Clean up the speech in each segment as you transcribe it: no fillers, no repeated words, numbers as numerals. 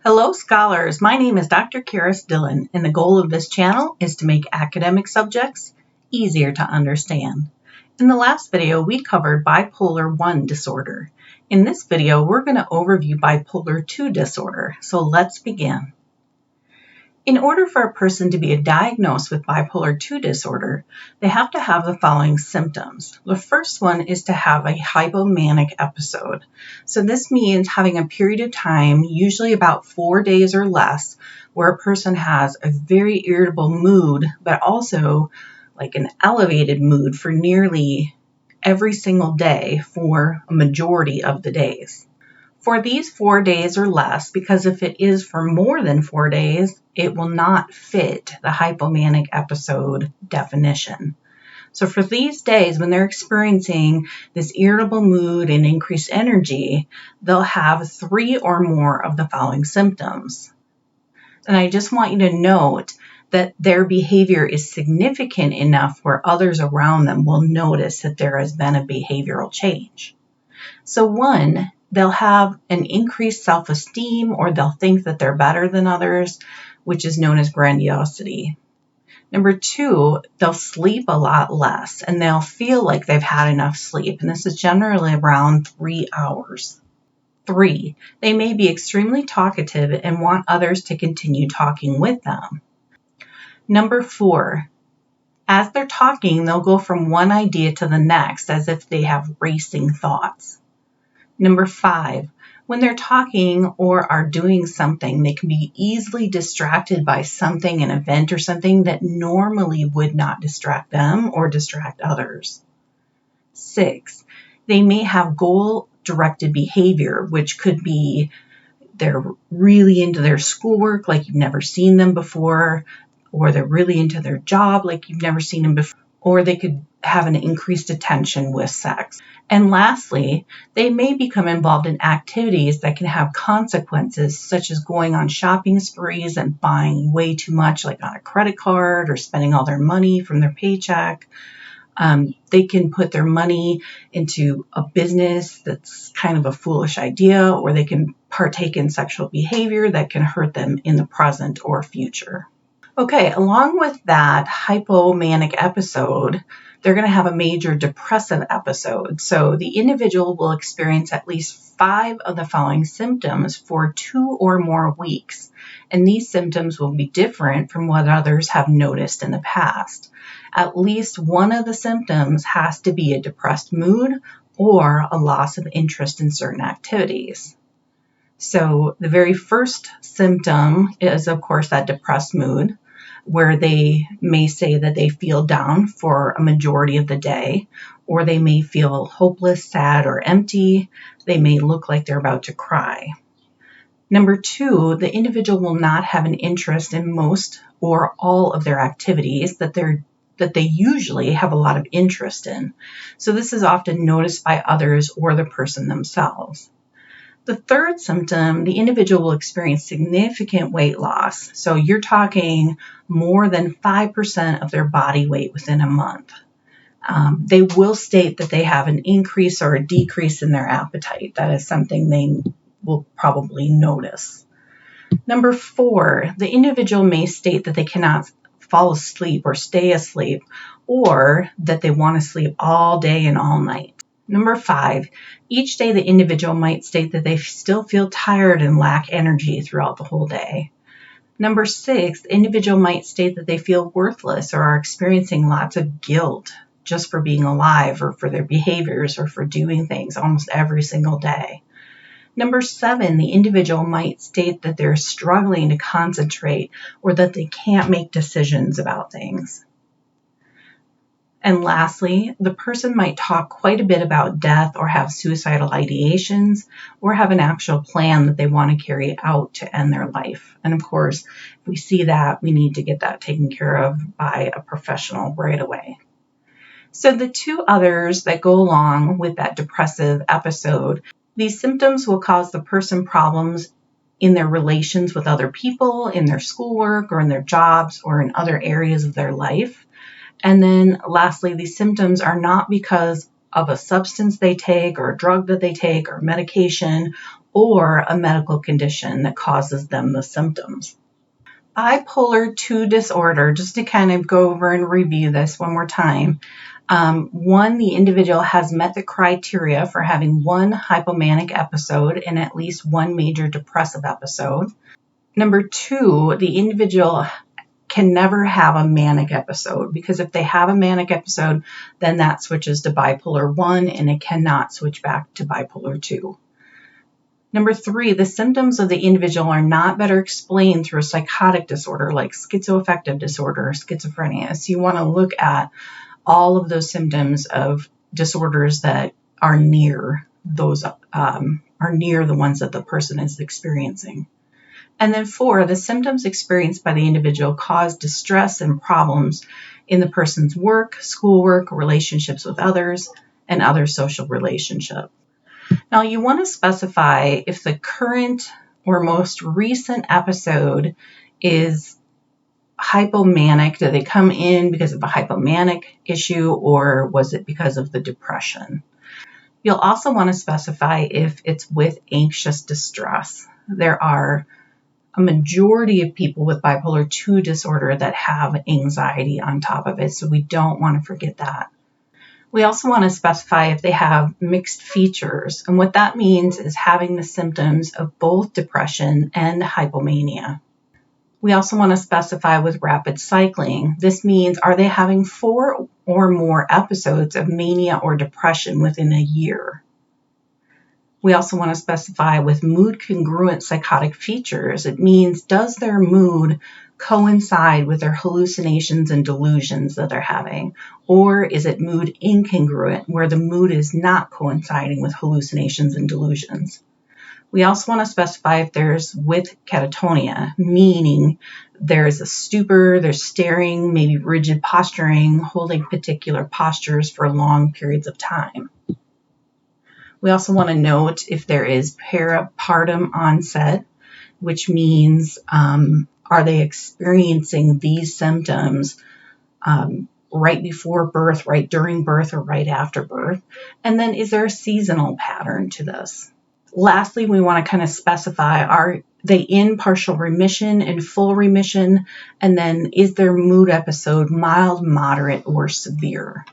Hello scholars, my name is Dr. Karis Dillon, and the goal of this channel is to make academic subjects easier to understand. In the last video, we covered Bipolar I disorder. In this video, we're going to overview Bipolar II disorder, so let's begin. In order for a person to be diagnosed with Bipolar II disorder, they have to have the following symptoms. The first one is to have a hypomanic episode. So this means having a period of time, usually about 4 days or less, where a person has a very irritable mood, but also like an elevated mood for nearly every single day for a majority of the days. For these 4 days or less, because if it is for more than 4 days, it will not fit the hypomanic episode definition. So for these days, when they're experiencing this irritable mood and increased energy, they'll have 3 or more of the following symptoms. And I just want you to note that their behavior is significant enough where others around them will notice that there has been a behavioral change. So 1, they'll have an increased self-esteem, or they'll think that they're better than others, which is known as grandiosity. Number 2, they'll sleep a lot less, and they'll feel like they've had enough sleep, and this is generally around 3 hours. 3, they may be extremely talkative and want others to continue talking with them. Number 4, as they're talking, they'll go from one idea to the next as if they have racing thoughts. Number 5, when they're talking or are doing something, they can be easily distracted by something, an event or something that normally would not distract them or distract others. 6, they may have goal-directed behavior, which could be they're really into their schoolwork like you've never seen them before, or they're really into their job like you've never seen them before, or they could have an increased attention with sex. And lastly, they may become involved in activities that can have consequences, such as going on shopping sprees and buying way too much, like on a credit card, or spending all their money from their paycheck. They can put their money into a business that's kind of a foolish idea, or they can partake in sexual behavior that can hurt them in the present or future. Okay, along with that hypomanic episode, they're going to have a major depressive episode. So the individual will experience at least 5 of the following symptoms for 2 or more weeks. And these symptoms will be different from what others have noticed in the past. At least one of the symptoms has to be a depressed mood or a loss of interest in certain activities. So the very first symptom is, of course, that depressed mood, where they may say that they feel down for a majority of the day, or they may feel hopeless, sad, or empty. They may look like they're about to cry. Number 2, the individual will not have an interest in most or all of their activities that they usually have a lot of interest in. So this is often noticed by others or the person themselves. The third symptom, the individual will experience significant weight loss. So you're talking more than 5% of their body weight within a month. They will state that they have an increase or a decrease in their appetite. That is something they will probably notice. Number 4, the individual may state that they cannot fall asleep or stay asleep, or that they want to sleep all day and all night. Number 5, each day the individual might state that they still feel tired and lack energy throughout the whole day. Number 6, the individual might state that they feel worthless or are experiencing lots of guilt just for being alive, or for their behaviors, or for doing things almost every single day. Number 7, the individual might state that they're struggling to concentrate, or that they can't make decisions about things. And lastly, the person might talk quite a bit about death, or have suicidal ideations, or have an actual plan that they want to carry out to end their life. And of course, if we see that, we need to get that taken care of by a professional right away. So the 2 others that go along with that depressive episode, these symptoms will cause the person problems in their relations with other people, in their schoolwork, or in their jobs, or in other areas of their life. And then lastly, these symptoms are not because of a substance they take, or a drug that they take, or medication, or a medical condition that causes them the symptoms. Bipolar II disorder, just to kind of go over and review this one more time. One, the individual has met the criteria for having one hypomanic episode and at least one major depressive episode. Number two, the individual can never have a manic episode, because if they have a manic episode, then that switches to bipolar 1 and it cannot switch back to bipolar 2. Number three, the symptoms of the individual are not better explained through a psychotic disorder like schizoaffective disorder or schizophrenia. So you want to look at all of those symptoms of disorders that are near those are near the ones that the person is experiencing. And then four, the symptoms experienced by the individual cause distress and problems in the person's work, schoolwork, relationships with others, and other social relationships. Now, you want to specify if the current or most recent episode is hypomanic. Did they come in because of a hypomanic issue, or was it because of the depression? You'll also want to specify if it's with anxious distress. There are a majority of people with bipolar II disorder that have anxiety on top of it, so we don't want to forget that. We also want to specify if they have mixed features, and what that means is having the symptoms of both depression and hypomania. We also want to specify with rapid cycling. This means, are they having 4 or more episodes of mania or depression within a year? We also want to specify with mood congruent psychotic features. It means, does their mood coincide with their hallucinations and delusions that they're having? Or is it mood incongruent, where the mood is not coinciding with hallucinations and delusions? We also want to specify if there's with catatonia, meaning there's a stupor, there's staring, maybe rigid posturing, holding particular postures for long periods of time. We also want to note if there is peripartum onset, which means are they experiencing these symptoms right before birth, right during birth, or right after birth? And then is there a seasonal pattern to this? Lastly, we want to kind of specify, are they in partial remission, in full remission, and then is their mood episode mild, moderate, or severe?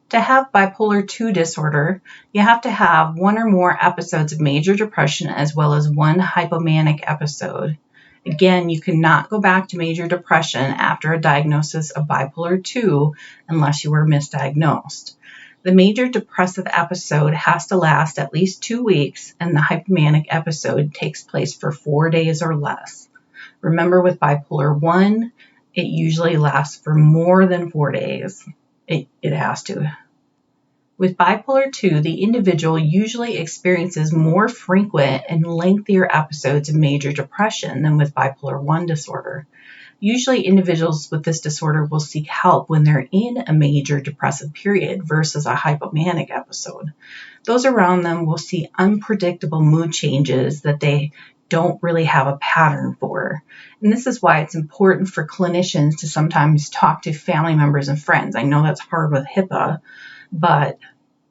To have bipolar II disorder, you have to have 1 or more episodes of major depression as well as 1 hypomanic episode. Again, you cannot go back to major depression after a diagnosis of bipolar II unless you were misdiagnosed. The major depressive episode has to last at least 2 weeks, and the hypomanic episode takes place for 4 days or less. Remember, with bipolar I, it usually lasts for more than 4 days. It has to. With bipolar II, the individual usually experiences more frequent and lengthier episodes of major depression than with bipolar I disorder. Usually, individuals with this disorder will seek help when they're in a major depressive period versus a hypomanic episode. Those around them will see unpredictable mood changes that they don't really have a pattern for. And this is why it's important for clinicians to sometimes talk to family members and friends. I know that's hard with HIPAA, but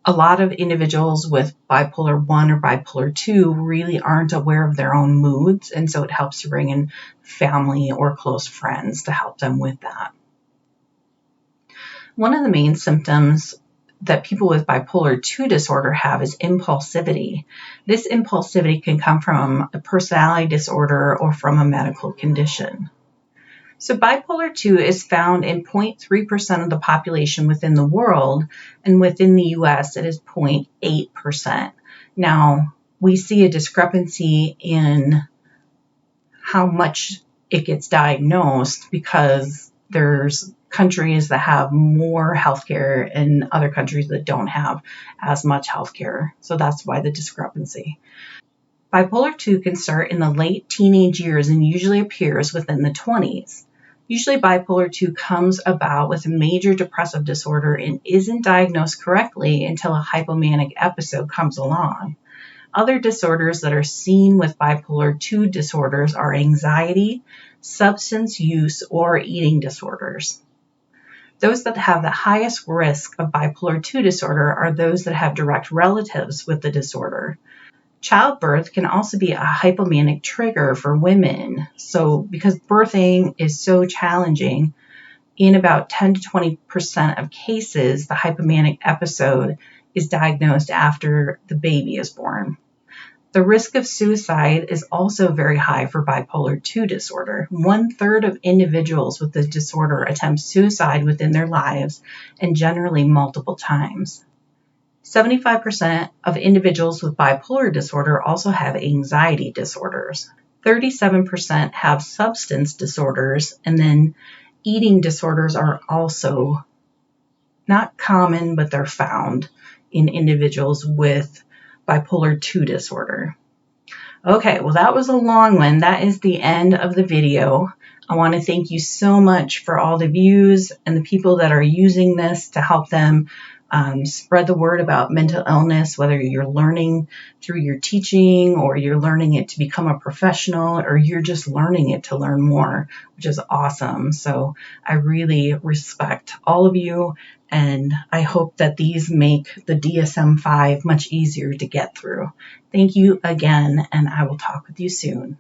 a lot of individuals with bipolar I or bipolar II really aren't aware of their own moods, and so it helps to bring in family or close friends to help them with that. One of the main symptoms that people with bipolar II disorder have is impulsivity. This impulsivity can come from a personality disorder or from a medical condition. So bipolar II is found in 0.3% of the population within the world, and within the US it is 0.8%. Now, we see a discrepancy in how much it gets diagnosed because there's countries that have more healthcare and other countries that don't have as much healthcare. So that's why the discrepancy. Bipolar II can start in the late teenage years and usually appears within the 20s. Usually bipolar II comes about with a major depressive disorder and isn't diagnosed correctly until a hypomanic episode comes along. Other disorders that are seen with bipolar II disorders are anxiety, substance use, or eating disorders. Those that have the highest risk of bipolar II disorder are those that have direct relatives with the disorder. Childbirth can also be a hypomanic trigger for women. So because birthing is so challenging, in about 10 to 20% of cases, the hypomanic episode is diagnosed after the baby is born. The risk of suicide is also very high for bipolar II disorder. 1/3 of individuals with the disorder attempt suicide within their lives, and generally multiple times. 75% of individuals with bipolar disorder also have anxiety disorders. 37% have substance disorders, and then eating disorders are also not common, but they're found in individuals with bipolar II disorder. Okay, well, that was a long one. That is the end of the video. I want to thank you so much for all the views and the people that are using this to help them spread the word about mental illness, whether you're learning through your teaching or you're learning it to become a professional or you're just learning it to learn more, which is awesome. So I really respect all of you, and I hope that these make the DSM-5 much easier to get through. Thank you again, and I will talk with you soon.